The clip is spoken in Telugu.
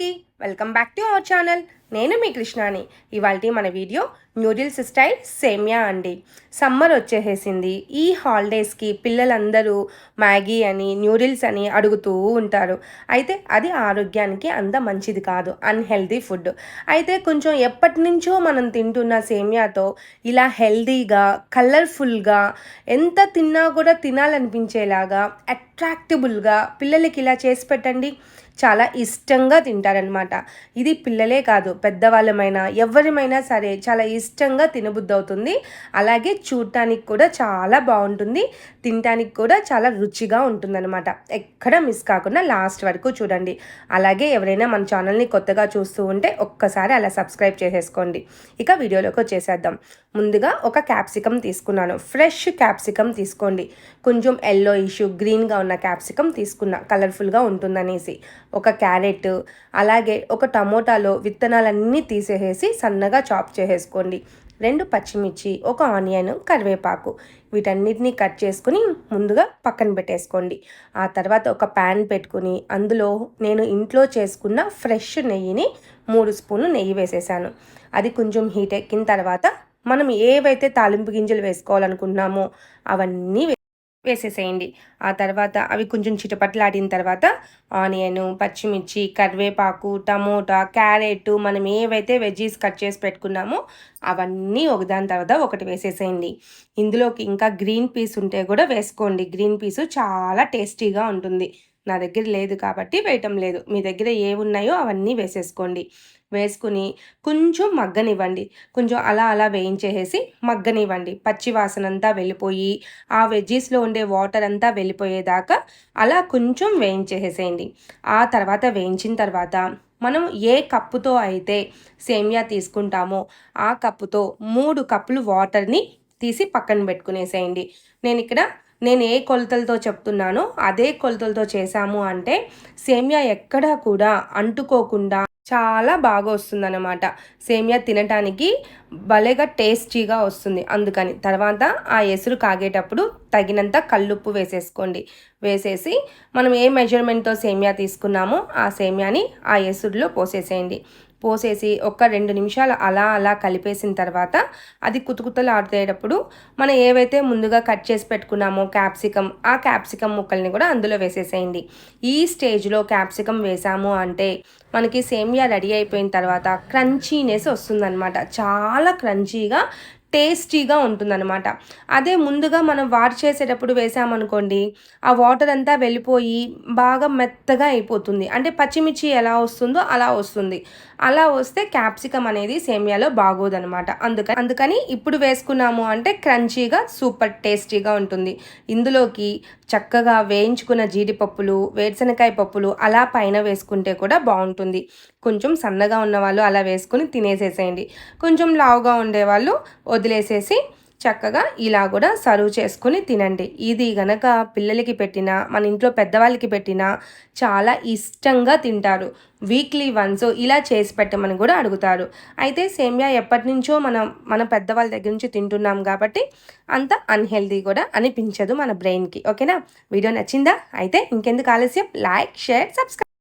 అందరికీ welcome back to our channel. నేను మీ కృష్ణాని. ఇవాళ మన వీడియో న్యూడిల్స్ స్టైల్ సేమియా అండి. సమ్మర్ వచ్చేసేసింది. ఈ హాలిడేస్కి పిల్లలందరూ మ్యాగీ అని న్యూడిల్స్ అని అడుగుతూ ఉంటారు. అయితే అది ఆరోగ్యానికి అంత మంచిది కాదు, అన్హెల్దీ ఫుడ్. అయితే కొంచెం ఎప్పటి నుంచో మనం తింటున్న సేమియాతో ఇలా హెల్దీగా కలర్ఫుల్గా ఎంత తిన్నా కూడా తినాలనిపించేలాగా అట్రాక్టబుల్గా పిల్లలకి ఇలా చేసి పెట్టండి. చాలా ఇష్టంగా తింటారనమాట. ఇది పిల్లలే కాదు, పెద్దవాళ్ళమైనా ఎవరిమైనా సరే చాలా ఇష్టంగా తినబుద్ధి అవుతుంది. అలాగే చూడటానికి కూడా చాలా బాగుంటుంది, తినటానికి కూడా చాలా రుచిగా ఉంటుందన్నమాట. ఎక్కడ మిస్ కాకుండా లాస్ట్ వరకు చూడండి. అలాగే ఎవరైనా మన ఛానల్ని కొత్తగా చూస్తూ ఉంటే ఒక్కసారి అలా సబ్స్క్రైబ్ చేసేసుకోండి. ఇక వీడియోలోకి వచ్చేసేద్దాం. ముందుగా ఒక క్యాప్సికమ్ తీసుకున్నాను. ఫ్రెష్ క్యాప్సికమ్ తీసుకోండి. కొంచెం ఎల్లో ఇష్యూ గ్రీన్గా ఉన్న క్యాప్సికమ్ తీసుకున్నా, కలర్ఫుల్గా ఉంటుందనేసి. ఒక క్యారెట్, అలాగే ఒక టమోటాలో విత్తనాలన్నీ తీసేసి సన్నగా చాప్ చేసేసుకోండి. 2 పచ్చిమిర్చి, ఒక ఆనియన్, కరివేపాకు, వీటన్నిటిని కట్ చేసుకుని ముందుగా పక్కన పెట్టేసుకోండి. ఆ తర్వాత ఒక ప్యాన్ పెట్టుకుని అందులో నేను ఇంట్లో చేసుకున్న ఫ్రెష్ నెయ్యిని 3 స్పూన్లు నెయ్యి వేసేసాను. అది కొంచెం హీట్ ఎక్కిన తర్వాత మనం ఏవైతే తాలింపు గింజలు వేసుకోవాలనుకుంటున్నామో అవన్నీ వేసేసేయండి. ఆ తర్వాత అవి కొంచెం చిటపట్లాడిన తర్వాత ఆనియన్, పచ్చిమిర్చి, కరివేపాకు, టమోటా, క్యారెట్, మనం ఏవైతే వెజ్జీస్ కట్ చేసి పెట్టుకున్నామో అవన్నీ ఒకదాని తర్వాత ఒకటి వేసేసేయండి. ఇందులోకి ఇంకా గ్రీన్ పీస్ ఉంటే కూడా వేసుకోండి. గ్రీన్ పీసు చాలా టేస్టీగా ఉంటుంది. నా దగ్గర లేదు కాబట్టి వేయటం లేదు. మీ దగ్గర ఏవి ఉన్నాయో అవన్నీ వేసేసుకోండి. వేసుకుని కొంచెం మగ్గనివ్వండి. కొంచెం అలా వేయించేసి మగ్గనివ్వండి. పచ్చి వాసన అంతా వెళ్ళిపోయి ఆ వెజ్జీస్లో ఉండే వాటర్ అంతా వెళ్ళిపోయేదాకా అలా కొంచెం వేయించేసేయండి. ఆ తర్వాత వేయించిన తర్వాత మనం ఏ కప్పుతో అయితే సేమియా తీసుకుంటామో ఆ కప్పుతో 3 కప్పులు వాటర్ని తీసి పక్కన పెట్టుకునేసేయండి. నేను ఏ కొలతలతో చెప్తున్నానో అదే కొలతలతో చేశాము అంటే సేమియా ఎక్కడా కూడా అంటుకోకుండా చాలా బాగా వస్తుందన్నమాట. సేమియా తినటానికి భలేగా టేస్టీగా వస్తుంది. అందుకని తర్వాత ఆ ఎసురు కాగేటప్పుడు తగినంత కల్లుప్పు వేసేసుకోండి. వేసేసి మనం ఏ మెజర్మెంట్తో సేమియా తీసుకున్నామో ఆ సేమియాని ఆ ఎసురులో పోసేసి ఒక 2 నిమిషాలు అలా కలిపేసిన తర్వాత అది కుతకుతలాడేటప్పుడు మనం ఏవైతే ముందుగా కట్ చేసి పెట్టుకున్నామో ఆ క్యాప్సికమ్ ముక్కల్ని కూడా అందులో వేసేసేయండి. ఈ స్టేజ్లో క్యాప్సికమ్ వేసాము అంటే మనకి సేమియా రెడీ అయిపోయిన తర్వాత క్రంచీనెస్ వస్తుందన్నమాట. చాలా క్రంచీగా టేస్టీగా ఉంటుందన్నమాట. అదే ముందుగా మనం వాటర్ చేసేటప్పుడు వేసామనుకోండి, ఆ వాటర్ అంతా వెళ్ళిపోయి బాగా మెత్తగా అయిపోతుంది. అంటే పచ్చిమిర్చి ఎలా వస్తుందో అలా వస్తుంది. అలా వస్తే క్యాప్సికమ్ అనేది సేమియాలో బాగోదనమాట. అందుకని ఇప్పుడు వేసుకున్నాము అంటే క్రంచీగా సూపర్ టేస్టీగా ఉంటుంది. ఇందులోకి చక్కగా వేయించుకున్న జీడిపప్పులు, వేరుశనకాయ పప్పులు అలా పైన వేసుకుంటే కూడా బాగుంటుంది. కొంచెం సన్నగా ఉన్నవాళ్ళు అలా వేసుకుని తినేసేసేయండి. కొంచెం లావుగా ఉండేవాళ్ళు వదిలేసేసి చక్కగా ఇలా కూడా సర్వ్ చేసుకుని తినండి. ఇది గనక పిల్లలకి పెట్టినా మన ఇంట్లో పెద్దవాళ్ళకి పెట్టినా చాలా ఇష్టంగా తింటారు. వీక్లీ వన్స్ ఇలా చేసి పెట్టమని కూడా అడుగుతారు. అయితే సేమియా ఎప్పటి నుంచో మన పెద్దవాళ్ళ దగ్గర నుంచి తింటున్నాం కాబట్టి అంత అన్హెల్దీ కూడా అనిపించదు మన బ్రెయిన్కి. ఓకేనా? వీడియో నచ్చిందా? అయితే ఇంకెందుకు ఆలస్యం, లైక్, షేర్, సబ్స్క్రైబ్.